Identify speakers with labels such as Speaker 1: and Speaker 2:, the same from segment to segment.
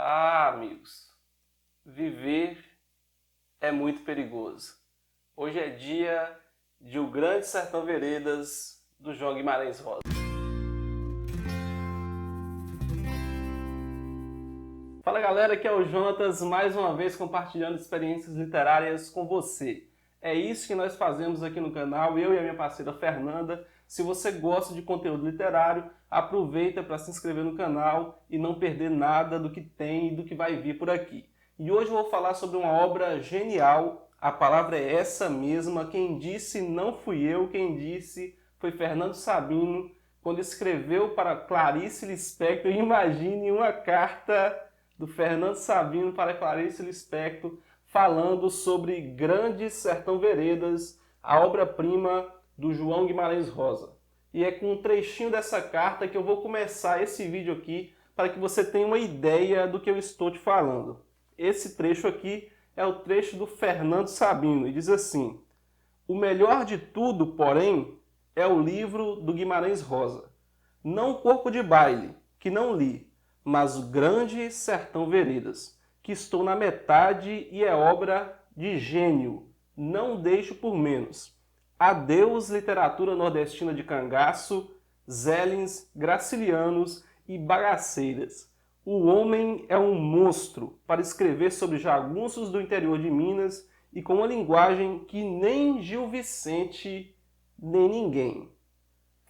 Speaker 1: Ah, amigos, viver é muito perigoso. Hoje é dia de O Grande Sertão Veredas, do João Guimarães Rosa. Fala galera, aqui é o Jonatas, mais uma vez compartilhando experiências literárias com você. É isso que nós fazemos aqui no canal, eu e a minha parceira Fernanda. Se você gosta de conteúdo literário, aproveita para se inscrever no canal e não perder nada do que tem e do que vai vir por aqui. E hoje eu vou falar sobre uma obra genial, a palavra é essa mesma, quem disse não fui eu, quem disse foi Fernando Sabino, quando escreveu para Clarice Lispector. Imagine uma carta do Fernando Sabino para Clarice Lispector, falando sobre Grande Sertão Veredas, a obra-prima do João Guimarães Rosa. E é com um trechinho dessa carta que eu vou começar esse vídeo aqui, para que você tenha uma ideia do que eu estou te falando. Esse trecho aqui é o trecho do Fernando Sabino, e diz assim: o melhor de tudo, porém, é o livro do Guimarães Rosa. Não o Corpo de Baile, que não li, mas o Grande Sertão Veredas, que estou na metade e é obra de gênio. Não deixo por menos. Adeus, literatura nordestina de cangaço, zélins, gracilianos e bagaceiras. O homem é um monstro para escrever sobre jagunços do interior de Minas e com uma linguagem que nem Gil Vicente, nem ninguém.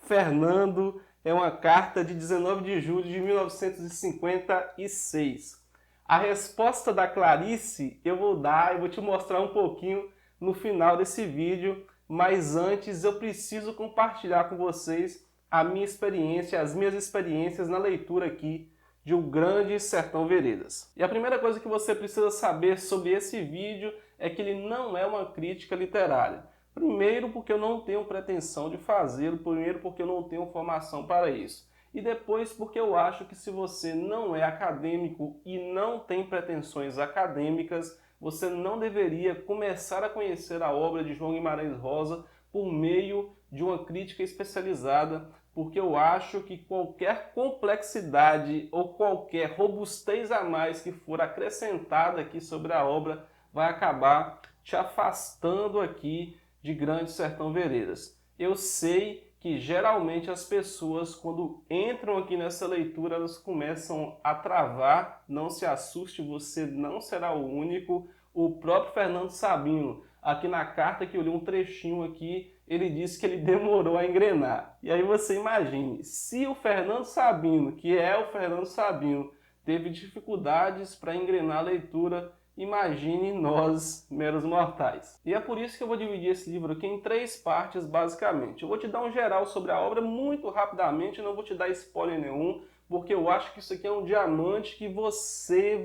Speaker 1: Fernando, é uma carta de 19 de julho de 1956. A resposta da Clarice eu vou te mostrar um pouquinho no final desse vídeo, mas antes eu preciso compartilhar com vocês a minha experiência, as minhas experiências na leitura aqui de O Grande Sertão Veredas. E a primeira coisa que você precisa saber sobre esse vídeo é que ele não é uma crítica literária. Primeiro, porque eu não tenho pretensão de fazê-lo, primeiro porque eu não tenho formação para isso. E depois porque eu acho que se você não é acadêmico e não tem pretensões acadêmicas, você não deveria começar a conhecer a obra de João Guimarães Rosa por meio de uma crítica especializada, porque eu acho que qualquer complexidade ou qualquer robustez a mais que for acrescentada aqui sobre a obra vai acabar te afastando aqui de Grande Sertão Veredas. Eu sei que geralmente as pessoas, quando entram aqui nessa leitura, elas começam a travar. Não se assuste, você não será o único. O próprio Fernando Sabino, aqui na carta que eu li um trechinho aqui, ele disse que ele demorou a engrenar. E aí você imagine, se o Fernando Sabino, que é o Fernando Sabino, teve dificuldades para engrenar a leitura, imagine nós, meros mortais. E é por isso que eu vou dividir esse livro aqui em 3 partes, basicamente. Eu vou te dar um geral sobre a obra muito rapidamente, não vou te dar spoiler nenhum, porque eu acho que isso aqui é um diamante que você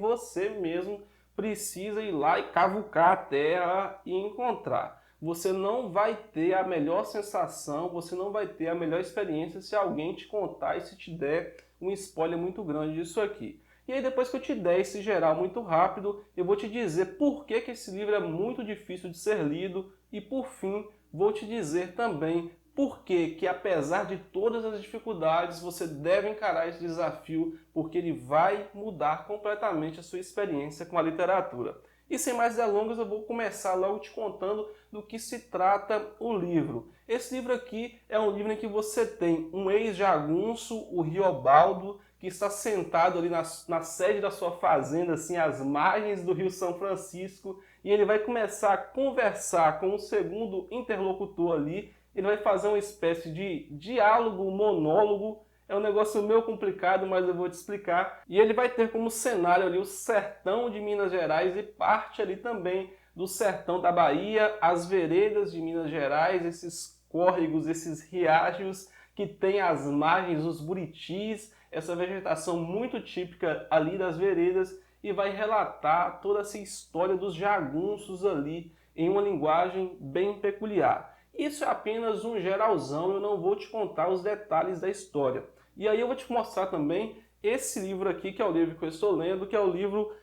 Speaker 1: mesmo precisa ir lá e cavucar a terra e encontrar. Você não vai ter a melhor sensação, você não vai ter a melhor experiência se alguém te contar e se te der um spoiler muito grande disso aqui. E aí depois que eu te der esse geral muito rápido, eu vou te dizer por que esse livro é muito difícil de ser lido e por fim vou te dizer também por que apesar de todas as dificuldades você deve encarar esse desafio, porque ele vai mudar completamente a sua experiência com a literatura. E sem mais delongas eu vou começar logo te contando do que se trata o livro. Esse livro aqui é um livro em que você tem um ex-jagunço, o Riobaldo, que está sentado ali na sede da sua fazenda, assim, às margens do Rio São Francisco, e ele vai começar a conversar com um segundo interlocutor ali, ele vai fazer uma espécie de diálogo, monólogo, é um negócio meio complicado, mas eu vou te explicar, e ele vai ter como cenário ali o sertão de Minas Gerais e parte ali também do sertão da Bahia, as veredas de Minas Gerais, esses córregos, esses riachos que tem as margens, os buritis, essa vegetação muito típica ali das veredas, e vai relatar toda essa história dos jagunços ali em uma linguagem bem peculiar. Isso é apenas um geralzão, eu não vou te contar os detalhes da história. E aí eu vou te mostrar também esse livro aqui, que é o livro que eu estou lendo, que é o livro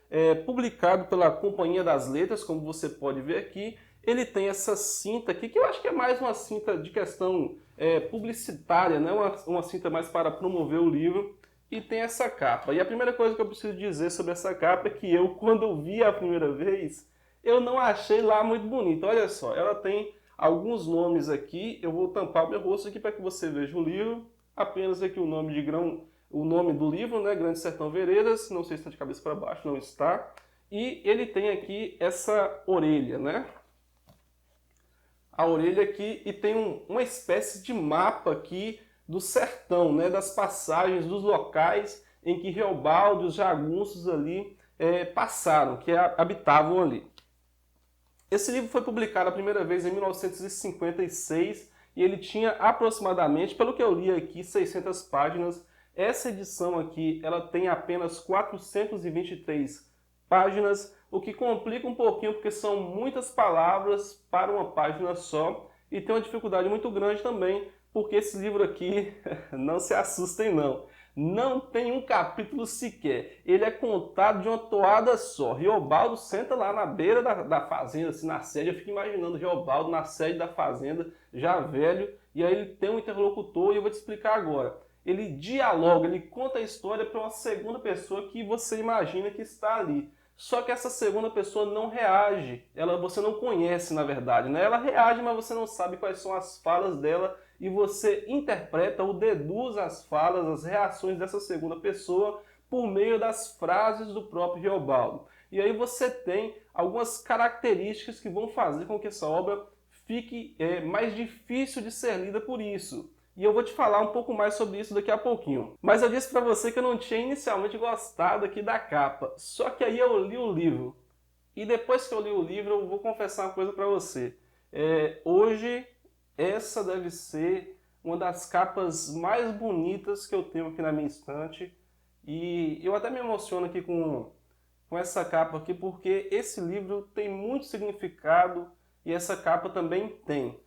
Speaker 1: publicado pela Companhia das Letras, como você pode ver aqui. Ele tem essa cinta aqui, que eu acho que é mais uma cinta de questão publicitária, né? Uma cinta mais para promover o livro, e tem essa capa. E a primeira coisa que eu preciso dizer sobre essa capa é que eu, quando eu vi a primeira vez, eu não achei lá muito bonito. Olha só, ela tem alguns nomes aqui, eu vou tampar o meu rosto aqui para que você veja o livro. Apenas aqui o nome de o nome do livro, né, Grande Sertão Veredas, não sei se está de cabeça para baixo, não está. E ele tem aqui essa orelha, né? A orelha aqui e tem uma espécie de mapa aqui do sertão, né, das passagens, dos locais em que Reobaldo e os jagunços ali passaram, que habitavam ali. Esse livro foi publicado a primeira vez em 1956 e ele tinha aproximadamente, pelo que eu li aqui, 600 páginas. Essa edição aqui ela tem apenas 423 páginas, o que complica um pouquinho porque são muitas palavras para uma página só e tem uma dificuldade muito grande também porque esse livro aqui, não se assustem não, não tem um capítulo sequer. Ele é contado de uma toada só. Reobaldo senta lá na beira da fazenda, assim, na sede. Eu fico imaginando Reobaldo na sede da fazenda, já velho, e aí ele tem um interlocutor e eu vou te explicar agora. Ele dialoga, ele conta a história para uma segunda pessoa que você imagina que está ali. Só que essa segunda pessoa não reage, você não conhece na verdade, né? Ela reage, mas você não sabe quais são as falas dela e você interpreta ou deduz as falas, as reações dessa segunda pessoa por meio das frases do próprio Reobaldo. E aí você tem algumas características que vão fazer com que essa obra fique mais difícil de ser lida por isso. E eu vou te falar um pouco mais sobre isso daqui a pouquinho. Mas eu disse para você que eu não tinha inicialmente gostado aqui da capa. Só que aí eu li o livro. E depois que eu li o livro, eu vou confessar uma coisa para você. Hoje, essa deve ser uma das capas mais bonitas que eu tenho aqui na minha estante. E eu até me emociono aqui com essa capa aqui, porque esse livro tem muito significado e essa capa também tem.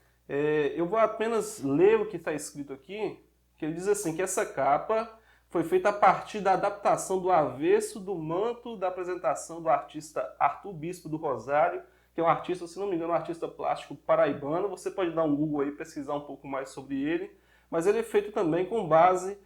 Speaker 1: Eu vou apenas ler o que está escrito aqui, que ele diz assim, que essa capa foi feita a partir da adaptação do avesso do manto da apresentação do artista Arthur Bispo do Rosário, que é um artista, se não me engano, um artista plástico paraibano. Você pode dar um Google aí, pesquisar um pouco mais sobre ele, mas ele é feito também com base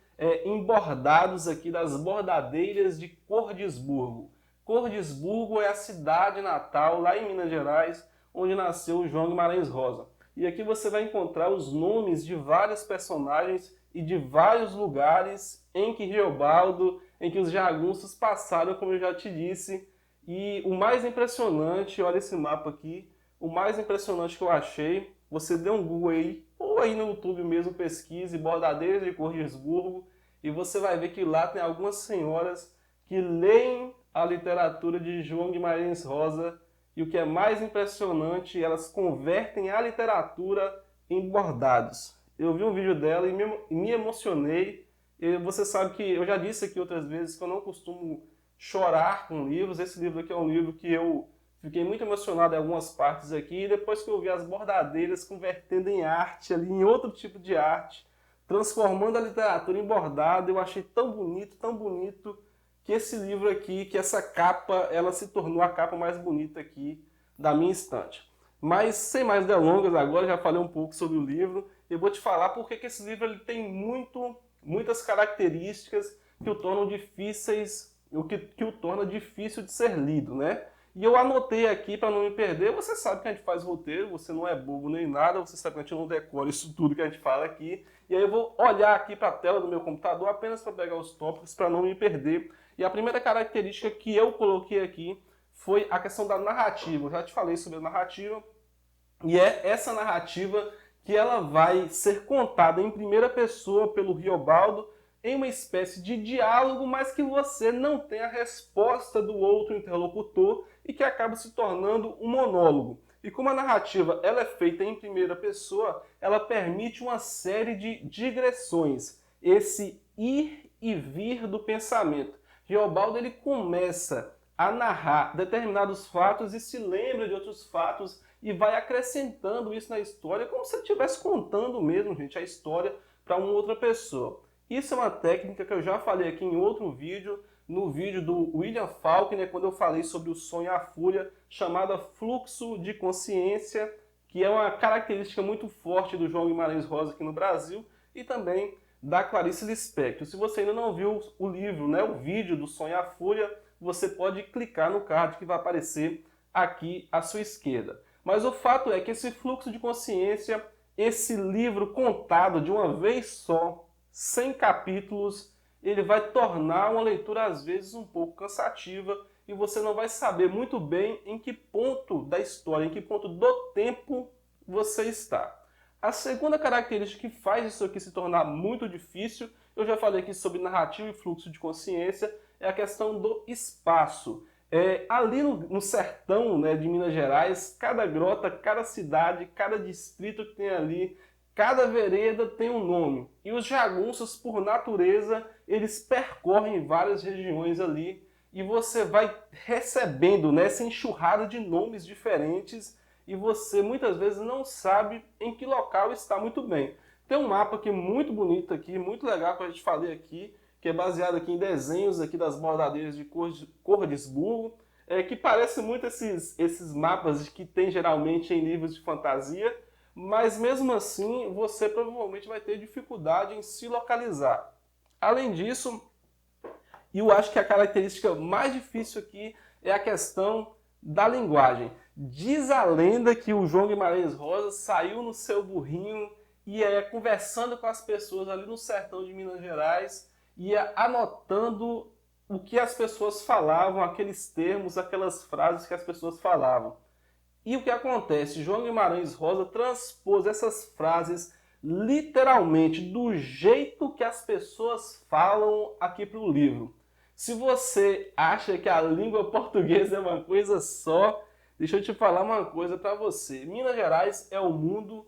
Speaker 1: em bordados aqui das bordadeiras de Cordisburgo. Cordisburgo é a cidade natal, lá em Minas Gerais, onde nasceu o João Guimarães Rosa. E aqui você vai encontrar os nomes de vários personagens e de vários lugares em que Reobaldo, em que os jagunços passaram, como eu já te disse. E o mais impressionante, olha esse mapa aqui, o mais impressionante que eu achei, você dê um Google aí, ou aí no YouTube mesmo, pesquise Bordadeiras de Cordisburgo, e você vai ver que lá tem algumas senhoras que leem a literatura de João Guimarães Rosa. E o que é mais impressionante, elas convertem a literatura em bordados. Eu vi um vídeo dela e me emocionei. E você sabe que eu já disse aqui outras vezes que eu não costumo chorar com livros. Esse livro aqui é um livro que eu fiquei muito emocionado em algumas partes aqui. E depois que eu vi as bordadeiras convertendo em arte, ali, em outro tipo de arte, transformando a literatura em bordado, eu achei tão bonito, que esse livro aqui, que essa capa, ela se tornou a capa mais bonita aqui da minha estante. Mas, sem mais delongas, agora já falei um pouco sobre o livro, eu vou te falar porque que esse livro ele tem muitas características que o tornam difíceis, que o torna difícil de ser lido, né? E eu anotei aqui para não me perder. Você sabe que a gente faz roteiro, você não é bobo nem nada, você sabe que a gente não decora isso tudo que a gente fala aqui. E aí eu vou olhar aqui para a tela do meu computador apenas para pegar os tópicos para não me perder. E a primeira característica que eu coloquei aqui foi a questão da narrativa. Eu já te falei sobre a narrativa, e é essa narrativa que ela vai ser contada em primeira pessoa pelo Reobaldo, em uma espécie de diálogo, mas que você não tem a resposta do outro interlocutor e que acaba se tornando um monólogo. E como a narrativa ela é feita em primeira pessoa, ela permite uma série de digressões, esse ir e vir do pensamento. Reobaldo ele começa a narrar determinados fatos e se lembra de outros fatos e vai acrescentando isso na história, como se ele estivesse contando mesmo, gente, a história para uma outra pessoa. Isso é uma técnica que eu já falei aqui em outro vídeo, no vídeo do William Faulkner, quando eu falei sobre o sonho e a fúria, chamada fluxo de consciência, que é uma característica muito forte do João Guimarães Rosa aqui no Brasil e também da Clarice Lispector. Se você ainda não viu o livro, né, o vídeo do Sonho e a Fúria, você pode clicar no card que vai aparecer aqui à sua esquerda. Mas o fato é que esse fluxo de consciência, esse livro contado de uma vez só, sem capítulos, ele vai tornar uma leitura às vezes um pouco cansativa e você não vai saber muito bem em que ponto da história, em que ponto do tempo você está. A segunda característica que faz isso aqui se tornar muito difícil, eu já falei aqui sobre narrativa e fluxo de consciência, é a questão do espaço. Ali no sertão, né, de Minas Gerais, cada grota, cada cidade, cada distrito que tem ali, cada vereda tem um nome. E os jagunços, por natureza, eles percorrem várias regiões ali e você vai recebendo, né, essa enxurrada de nomes diferentes e você muitas vezes não sabe em que local está muito bem. Tem um mapa aqui muito bonito aqui, muito legal que a gente falei aqui, que é baseado aqui em desenhos aqui das bordadeiras de Cordesburgo, que parece muito esses mapas que tem geralmente em livros de fantasia, mas mesmo assim você provavelmente vai ter dificuldade em se localizar. Além disso, eu acho que a característica mais difícil aqui é a questão da linguagem. Diz a lenda que o João Guimarães Rosa saiu no seu burrinho e ia conversando com as pessoas ali no sertão de Minas Gerais, ia anotando o que as pessoas falavam, aqueles termos, aquelas frases que as pessoas falavam. E o que acontece? João Guimarães Rosa transpôs essas frases literalmente do jeito que as pessoas falam aqui para o livro. Se você acha que a língua portuguesa é uma coisa só, deixa eu te falar uma coisa para você. Minas Gerais é o mundo,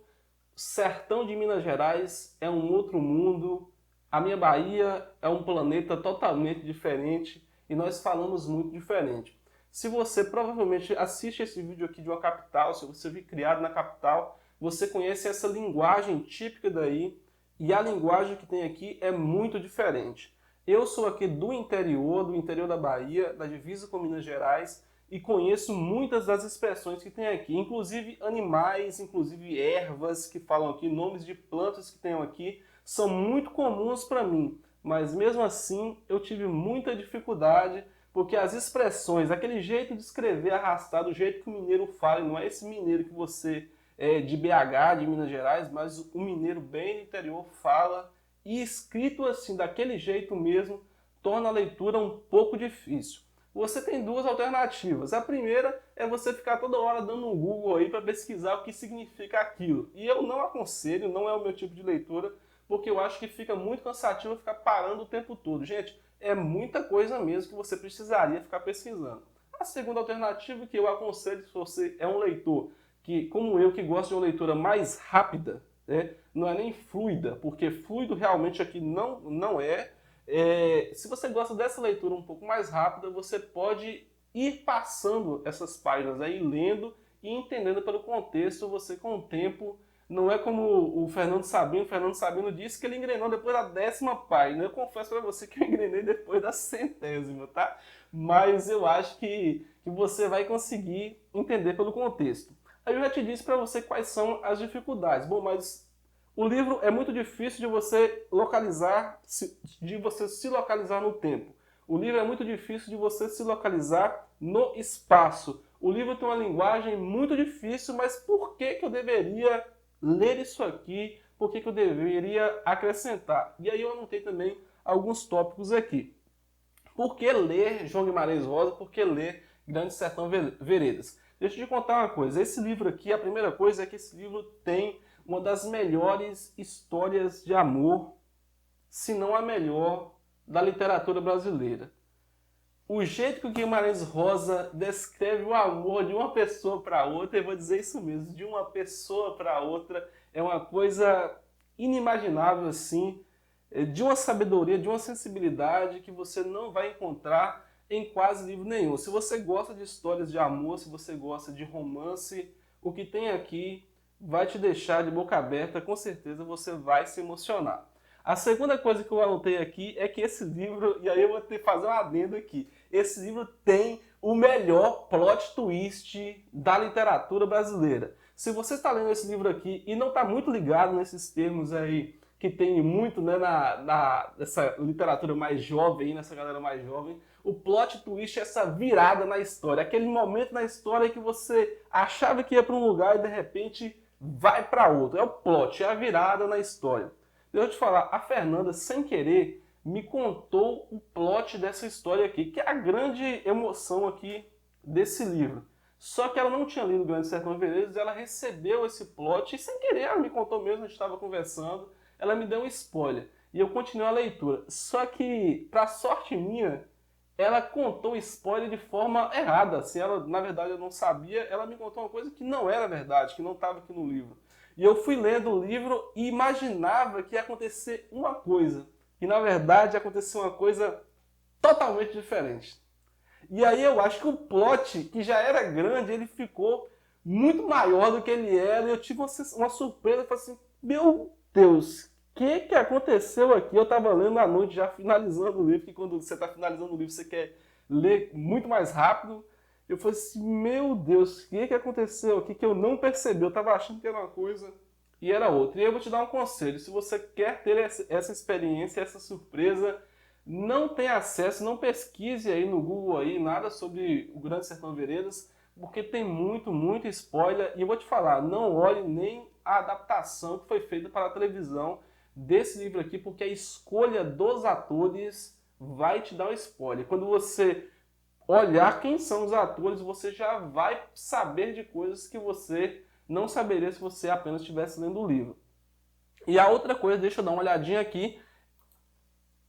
Speaker 1: sertão de Minas Gerais é um outro mundo, a minha Bahia é um planeta totalmente diferente e nós falamos muito diferente. Se você provavelmente assiste esse vídeo aqui de uma capital, se você foi criado na capital, você conhece essa linguagem típica daí e a linguagem que tem aqui é muito diferente. Eu sou aqui do interior da Bahia, da divisa com Minas Gerais, e conheço muitas das expressões que tem aqui, inclusive animais, inclusive ervas que falam aqui, nomes de plantas que tem aqui, são muito comuns para mim, mas mesmo assim eu tive muita dificuldade, porque as expressões, aquele jeito de escrever arrastado, o jeito que o mineiro fala, não é esse mineiro que você é de BH, de Minas Gerais, mas o mineiro bem do interior fala, e escrito assim, daquele jeito mesmo, torna a leitura um pouco difícil. Você tem duas alternativas. A primeira é você ficar toda hora dando um Google aí para pesquisar o que significa aquilo. E eu não aconselho, não é o meu tipo de leitura, porque eu acho que fica muito cansativo ficar parando o tempo todo. Gente, é muita coisa mesmo que você precisaria ficar pesquisando. A segunda alternativa que eu aconselho, se você é um leitor que, como eu, que gosta de uma leitura mais rápida, né, não é nem fluida, porque fluido realmente aqui não é. Se você gosta dessa leitura um pouco mais rápida, você pode ir passando essas páginas aí, lendo e entendendo pelo contexto, você com o tempo, não é como o Fernando Sabino disse que ele engrenou depois da 10ª página. Eu confesso para você que eu engrenei depois da 100ª, tá? Mas eu acho que você vai conseguir entender pelo contexto. Aí eu já te disse para você quais são as dificuldades. Bom, mas o livro é muito difícil de você localizar, de você se localizar no tempo. O livro é muito difícil de você se localizar no espaço. O livro tem uma linguagem muito difícil, mas por que eu deveria ler isso aqui? Por que eu deveria acrescentar? E aí eu anotei também alguns tópicos aqui. Por que ler João Guimarães Rosa? Por que ler Grande Sertão Veredas? Deixa eu te contar uma coisa. Esse livro aqui, a primeira coisa é que esse livro tem uma das melhores histórias de amor, se não a melhor, da literatura brasileira. O jeito que o Guimarães Rosa descreve o amor de uma pessoa para outra, eu vou dizer isso mesmo, de uma pessoa para outra, é uma coisa inimaginável assim, de uma sabedoria, de uma sensibilidade que você não vai encontrar em quase livro nenhum. Se você gosta de histórias de amor, se você gosta de romance, o que tem aqui vai te deixar de boca aberta, com certeza você vai se emocionar. A segunda coisa que eu anotei aqui é que esse livro, e aí eu vou ter que fazer um adendo aqui, esse livro tem o melhor plot twist da literatura brasileira. Se você está lendo esse livro aqui e não está muito ligado nesses termos aí que tem muito, né, nessa literatura mais jovem, nessa galera mais jovem. O plot twist é essa virada na história, aquele momento na história que você achava que ia para um lugar e de repente vai para outro. É o plot, é a virada na história. Deixa eu te falar, a Fernanda, sem querer, me contou o plot dessa história aqui, que é a grande emoção aqui desse livro. Só que ela não tinha lido Grande Sertão Veredas, ela recebeu esse plot e sem querer ela me contou mesmo, a gente estava conversando, ela me deu um spoiler e eu continuei a leitura. Só que, para sorte minha, ela contou o spoiler de forma errada. Assim, ela, na verdade, eu não sabia, ela me contou uma coisa que não era verdade, que não estava aqui no livro. E eu fui lendo o livro e imaginava que ia acontecer uma coisa. E, na verdade, aconteceu uma coisa totalmente diferente. E aí eu acho que o plot, que já era grande, ele ficou muito maior do que ele era. E eu tive uma surpresa, eu falei assim, meu Deus, o que aconteceu aqui? Eu estava lendo à noite, já finalizando o livro, que quando você está finalizando o livro, você quer ler muito mais rápido. Eu falei assim, meu Deus, o que aconteceu aqui que eu não percebi? Eu estava achando que era uma coisa e era outra. E eu vou te dar um conselho, se você quer ter essa experiência, essa surpresa, não tem acesso, não pesquise aí no Google aí nada sobre o Grande Sertão Veredas, porque tem muito spoiler. E eu vou te falar, não olhe nem a adaptação que foi feita para a televisão desse livro aqui, porque a escolha dos atores vai te dar um spoiler. Quando você olhar quem são os atores, você já vai saber de coisas que você não saberia se você apenas estivesse lendo o livro. E a outra coisa, deixa eu dar uma olhadinha aqui.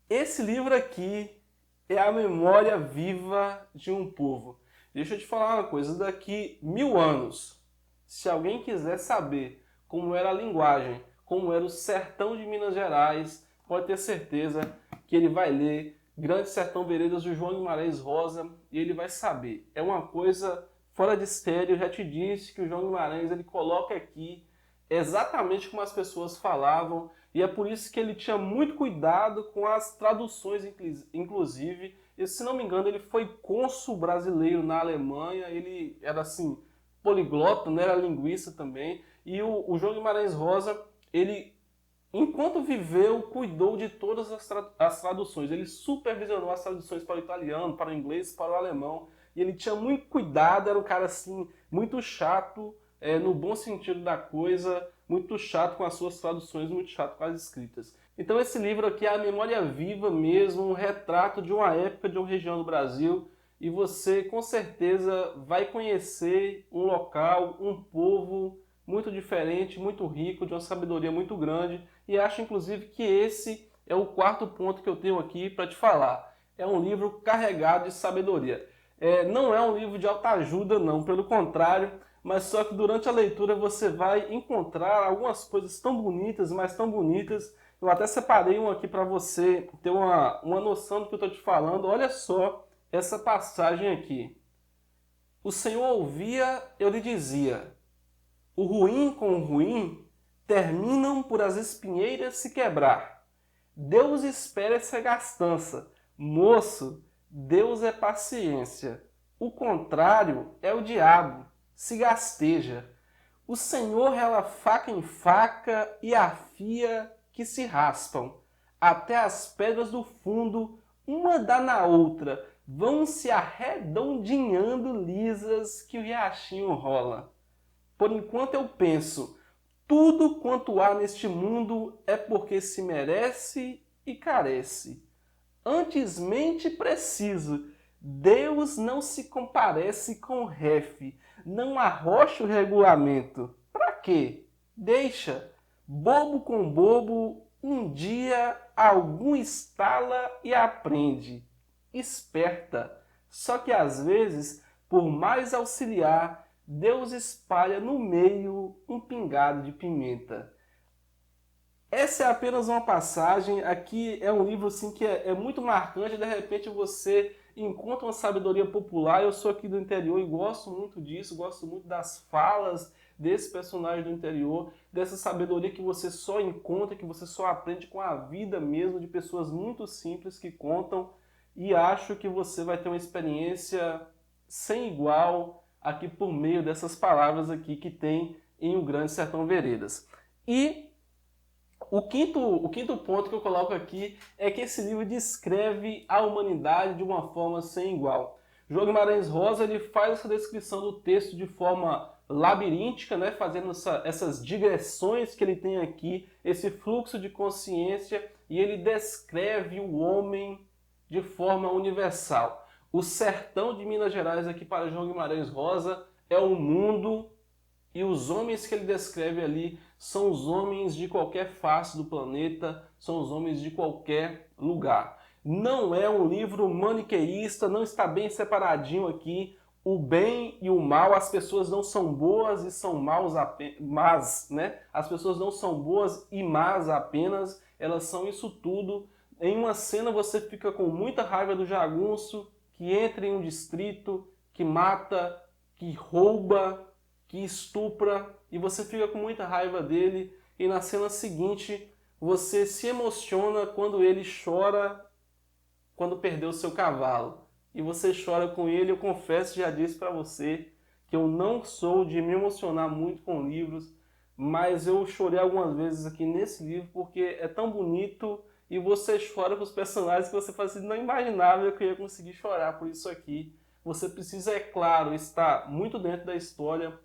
Speaker 1: Esse livro aqui é a memória viva de um povo. Deixa eu te falar uma coisa, daqui 1000 anos, se alguém quiser saber como era a linguagem, como era o sertão de Minas Gerais, pode ter certeza que ele vai ler Grande Sertão Veredas do João Guimarães Rosa e ele vai saber. É uma coisa fora de série, eu já te disse que o João Guimarães ele coloca aqui exatamente como as pessoas falavam, e é por isso que ele tinha muito cuidado com as traduções, inclusive. E, se não me engano, ele foi cônsul brasileiro na Alemanha, ele era assim, poliglota, né? Era linguista também. E o João Guimarães Rosa, ele, enquanto viveu, cuidou de todas as traduções. Ele supervisionou as traduções para o italiano, para o inglês, para o alemão. E ele tinha muito cuidado, era um cara assim, muito chato, no bom sentido da coisa, muito chato com as suas traduções, muito chato com as escritas. Então esse livro aqui é a memória viva mesmo, um retrato de uma época, de uma região do Brasil, e você com certeza vai conhecer um local, um povo muito diferente, muito rico, de uma sabedoria muito grande, e acho inclusive que esse é o quarto ponto que eu tenho aqui para te falar. É um livro carregado de sabedoria. Não é um livro de autoajuda não, pelo contrário, mas só que durante a leitura você vai encontrar algumas coisas tão bonitas, mas tão bonitas. Eu até separei um aqui para você ter uma noção do que eu estou te falando. Olha só essa passagem aqui. O Senhor ouvia, eu lhe dizia, o ruim com o ruim terminam por as espinheiras se quebrar. Deus espera essa gastança. Moço, Deus é paciência. O contrário é o diabo. Se gasteja. O Senhor rela faca em faca e afia que se raspam. Até as pedras do fundo, uma dá na outra, vão se arredondinhando lisas que o riachinho rola. Por enquanto eu penso, tudo quanto há neste mundo é porque se merece e carece. Antes mente preciso, Deus não se comparece com o ref, não arrocha o regulamento. Pra quê? Deixa. Bobo com bobo, um dia algum estala e aprende. Esperta. Só que às vezes, por mais auxiliar, Deus espalha no meio um pingado de pimenta. Essa é apenas uma passagem, aqui é um livro assim, que é muito marcante, de repente você encontra uma sabedoria popular. Eu sou aqui do interior e gosto muito disso, gosto muito das falas desse personagem do interior, dessa sabedoria que você só encontra, que você só aprende com a vida mesmo, de pessoas muito simples que contam, e acho que você vai ter uma experiência sem igual aqui por meio dessas palavras aqui que tem em O Grande Sertão Veredas. E o quinto ponto que eu coloco aqui é que esse livro descreve a humanidade de uma forma sem igual. João Guimarães Rosa ele faz essa descrição do texto de forma labiríntica, né, fazendo essas digressões que ele tem aqui, esse fluxo de consciência, e ele descreve o homem de forma universal. O sertão de Minas Gerais aqui para João Guimarães Rosa é o mundo, e os homens que ele descreve ali são os homens de qualquer face do planeta, são os homens de qualquer lugar. Não é um livro maniqueísta, não está bem separadinho aqui. O bem e o mal, as pessoas não são boas e são maus apenas, né? As pessoas não são boas e más apenas, elas são isso tudo. Em uma cena você fica com muita raiva do jagunço, que entra em um distrito, que mata, que rouba, que estupra, e você fica com muita raiva dele, e na cena seguinte você se emociona quando ele chora quando perdeu seu cavalo. E você chora com ele. Eu confesso, já disse para você, que eu não sou de me emocionar muito com livros, mas eu chorei algumas vezes aqui nesse livro, porque é tão bonito, e você chora com os personagens que você fala assim, não imaginava que eu ia conseguir chorar por isso aqui. Você precisa, é claro, estar muito dentro da história,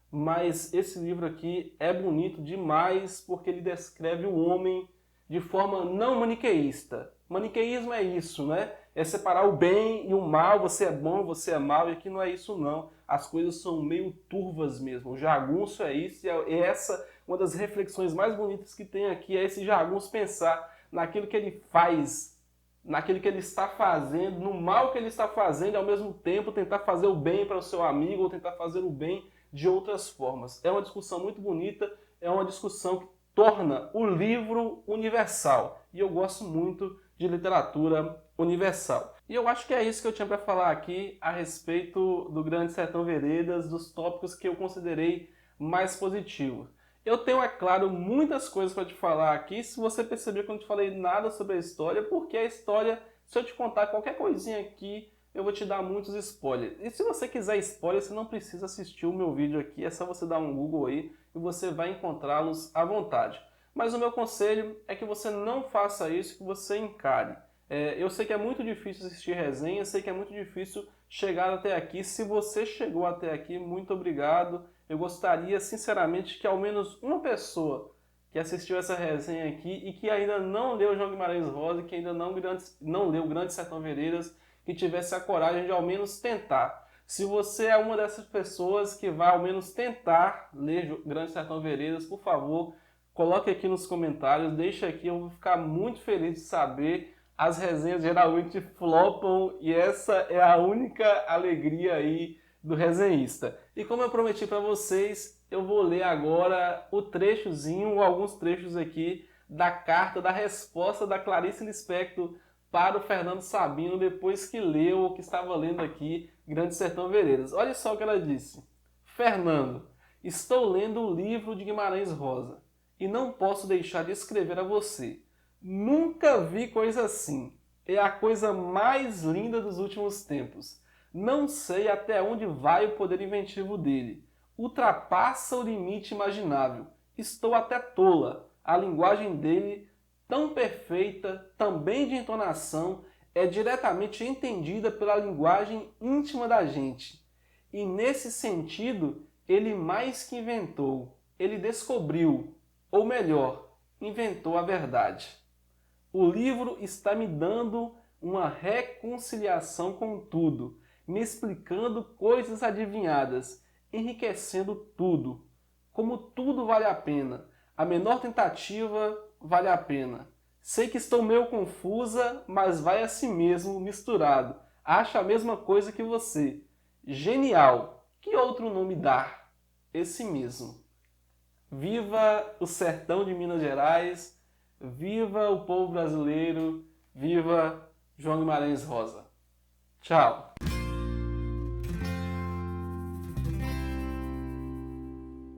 Speaker 1: mas esse livro aqui é bonito demais porque ele descreve o homem de forma não maniqueísta. Maniqueísmo é isso, né? É separar o bem e o mal, você é bom, você é mal, e aqui não é isso não. As coisas são meio turvas mesmo. O jagunço é isso, e essa uma das reflexões mais bonitas que tem aqui, é esse jagunço pensar naquilo que ele faz, naquilo que ele está fazendo, no mal que ele está fazendo, e ao mesmo tempo tentar fazer o bem para o seu amigo, ou tentar fazer o bem de outras formas. É uma discussão muito bonita, é uma discussão que torna o livro universal. E eu gosto muito de literatura universal. E eu acho que é isso que eu tinha para falar aqui a respeito do Grande Sertão Veredas, dos tópicos que eu considerei mais positivos. Eu tenho, é claro, muitas coisas para te falar aqui. Se você perceber que eu não te falei nada sobre a história, porque a história, se eu te contar qualquer coisinha aqui, eu vou te dar muitos spoilers. E se você quiser spoiler, você não precisa assistir o meu vídeo aqui, é só você dar um Google aí e você vai encontrá-los à vontade. Mas o meu conselho é que você não faça isso, que você encare. Eu sei que é muito difícil assistir resenha, sei que é muito difícil chegar até aqui. Se você chegou até aqui, muito obrigado. Eu gostaria, sinceramente, que ao menos uma pessoa que assistiu essa resenha aqui e que ainda não leu João Guimarães Rosa, que ainda não leu Grande Sertão Veredas, que tivesse a coragem de ao menos tentar. Se você é uma dessas pessoas que vai ao menos tentar ler Grande Sertão Veredas, por favor, coloque aqui nos comentários, deixa aqui, eu vou ficar muito feliz de saber. As resenhas geralmente flopam e essa é a única alegria aí do resenhista. E como eu prometi para vocês, eu vou ler agora o trechozinho, ou alguns trechos aqui, da carta, da resposta da Clarice Lispector para o Fernando Sabino, depois que leu ou que estava lendo aqui Grande Sertão Veredas. Olha só o que ela disse. Fernando, estou lendo o livro de Guimarães Rosa e não posso deixar de escrever a você. Nunca vi coisa assim. É a coisa mais linda dos últimos tempos. Não sei até onde vai o poder inventivo dele. Ultrapassa o limite imaginável. Estou até tola. A linguagem dele, tão perfeita, também de entonação, é diretamente entendida pela linguagem íntima da gente. E nesse sentido, ele mais que inventou, ele descobriu, ou melhor, inventou a verdade. O livro está me dando uma reconciliação com tudo, me explicando coisas adivinhadas, enriquecendo tudo. Como tudo vale a pena, a menor tentativa vale a pena. Sei que estou meio confusa, mas vai assim mesmo, misturado. Acho a mesma coisa que você. Genial! Que outro nome dar? Esse mesmo. Viva o sertão de Minas Gerais! Viva o povo brasileiro! Viva João Guimarães Rosa! Tchau!